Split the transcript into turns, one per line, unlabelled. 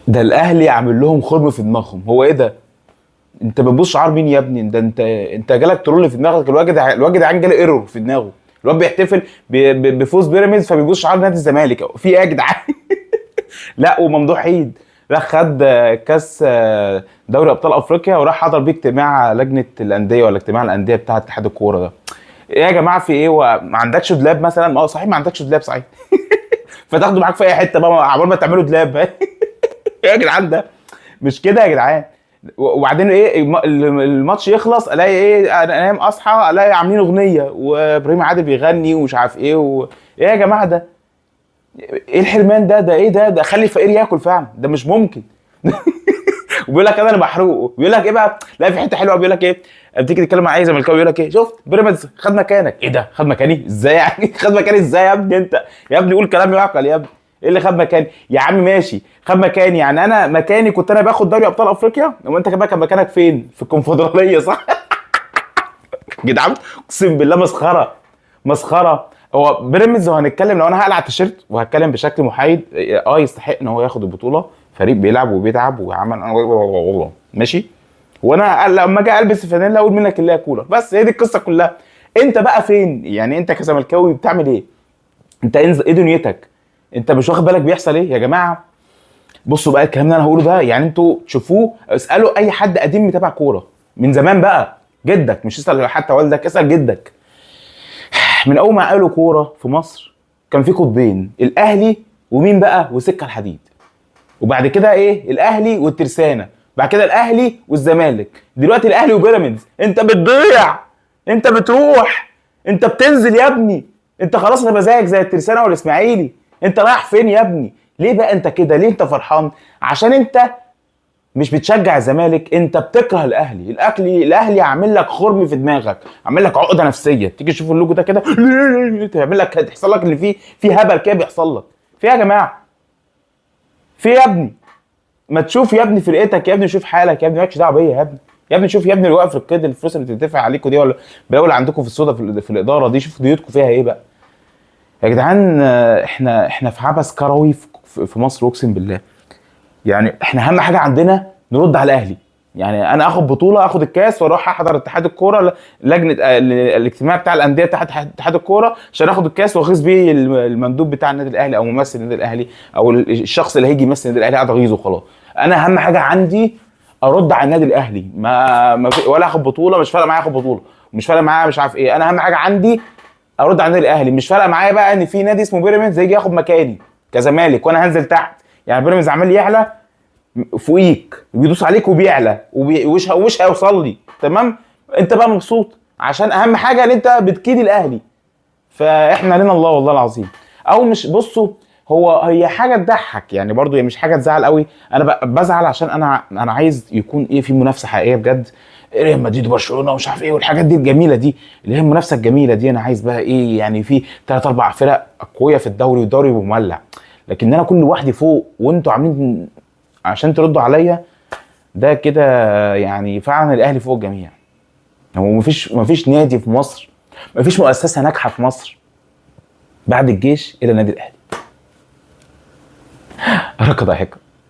ده الاهلي عامل لهم خرم في دماغهم. هو ايه ده؟ انت بتبص شعار مين يا ابني؟ ده انت جالك ترول في دماغك. الواد جدعان جاله ايرور في دماغه. الواد بيحتفل بفوز بيراميدز فبيبص شعار نادي الزمالك. في ايه يا جدعان؟ لا، وممدوح عيد راح خد كاس دوري ابطال افريقيا وراح حضر بيه اجتماع لجنه الانديه ولا اجتماع الانديه بتاع اتحاد الكوره ده. ايه يا جماعه في ايه؟ وما عندكش دولاب مثلا؟ صحيح ما عندكش دولاب صحيح. فتاخده معاك في اي حته بقى عبال ما تعملوا دولاب. ايه يا جدعان ده؟ مش كده يا جدعان. وبعدين ايه الماتش يخلص الاقي ايه، انا انام اصحى الاقي عاملين اغنيه وابراهيم عادل بيغني ومش عارف ايه ايه يا جماعه ده؟ ايه الحرمان ده؟ ده ايه ده خلي الفقير ياكل فعلا، ده مش ممكن. وبيقول لك انا محروق. بيقول لك ايه بقى؟ لا، في حته حلوه بيقول لك ايه، بتيجي تتكلم مع اي زملكاوي يقول لك ايه، شفت بيراميدز خد مكانك. ايه ده خد مكاني ازاي يعني؟ خد مكاني ازاي يا ابني انت؟ يا ابني قول كلام يعقل يا ابني. ايه اللي خد مكاني يا عم؟ ماشي خد مكاني، يعني انا مكاني كنت انا باخد دوري ابطال افريقيا، وانت كمان كان مكانك فين؟ في الكونفدراليه صح؟ جدعان اقسم بالله مسخره مسخره. هو بيراميدز، لو هنتكلم، لو انا هقلع التيشيرت وهتكلم بشكل محايد، يستحق ان هو ياخد البطوله. فريق بيلعب وبيتعب وعمل ماشي. وانا لما اجي البس الفانيلا اقول منك اللي هي كوره، بس هي دي القصه كلها. انت بقى فين يعني؟ انت كزملكاوي بتعمل ايه؟ انت ايه دنيتك؟ انت مش واخد بالك بيحصل ايه يا جماعه؟ بصوا بقى الكلام اللي انا هقوله ده، يعني انتوا تشوفوه، اسالوا اي حد قديم متابع كوره من زمان بقى، جدك، مش اسال حتى والدك، اسال جدك. من اول ما قالوا كوره في مصر كان في قطبين، الاهلي ومين بقى؟ وسكه الحديد. وبعد كده ايه؟ الاهلي والترسانه. بعد كده الاهلي والزمالك. دلوقتي الاهلي وبيراميدز. انت بتضيع، انت بتروح، انت بتنزل يا ابني. انت خلاص هتبقى زيك زي الترسانه والاسماعيلي. انت رايح فين يا ابني؟ ليه بقى انت كده؟ ليه انت فرحان؟ عشان انت مش بتشجع الزمالك، انت بتكره الاهلي. الاهلي عامل لك خرم في دماغك، عامل لك عقده نفسيه. تيجي تشوف اللوجو ده كده تعمل لك، تحصل لك اللي فيه هبل كده بيحصل لك. في يا جماعه؟ في يا ابني؟ ما تشوف يا ابني فرقتك يا ابني، شوف حالك يا ابني، مالكش دعوه بيا يا ابني. يا ابني شوف يا ابني اللي واقف في القيد، الفلوس اللي بتدفع عليكم دي، ولا بلاقوا اللي عندكم في السودا في الاداره دي، شوف ديوتكم فيها ايه بقى يا جدعان. احنا في عبث كروي في مصر اقسم بالله. يعني احنا اهم حاجه عندنا نرد على الاهلي. يعني انا اخد بطوله، اخد الكاس واروح احضر اتحاد الكوره لجنه الاجتماع بتاع الانديه تحت اتحاد الكوره عشان اخد الكاس واغيظ بيه المندوب بتاع النادي الاهلي او ممثل النادي الاهلي او الشخص اللي هيجي يمثل النادي الاهلي، قاعد اغيظه وخلاص. انا اهم حاجه عندي ارد على النادي الاهلي. ما في ولا اخد بطوله، مش فارقه معايا اخد بطوله، مش فارقه معايا مش عارف ايه. انا اهم حاجه عندي ارد على النادي الاهلي. مش فارقه معايا بقى ان في نادي اسمه بيراميدز هيجي ياخد مكاني كزمالك وانا هنزل تحت. يعني بيراميدز عمال يعلى فوقيك، بيدوس عليك وبيعلى وش هيوصل لي تمام. انت بقى مبسوط عشان اهم حاجه ان انت بتكيد الاهلي. فاحنا لنا الله والله العظيم. او مش، بصوا، هي حاجه تضحك يعني، برضو هي مش حاجه تزعل قوي. انا بزعل عشان انا عايز يكون ايه، في منافسه حقيقيه بجد. ريال مدريد وبرشلونه ومش عارف ايه والحاجات دي الجميله دي، اللي هي المنافسه الجميله دي. انا عايز بقى ايه يعني، في 3 4 فرق قويه في الدوري والدوري مولع. لكن انا كل لوحدي فوق وانتوا عاملين عشان تردوا عليا، ده كده يعني فعلا الاهلي فوق الجميع. هو مفيش نادي في مصر، مفيش مؤسسه ناجحه في مصر بعد الجيش الى النادي الاهلي. ركض ضحك.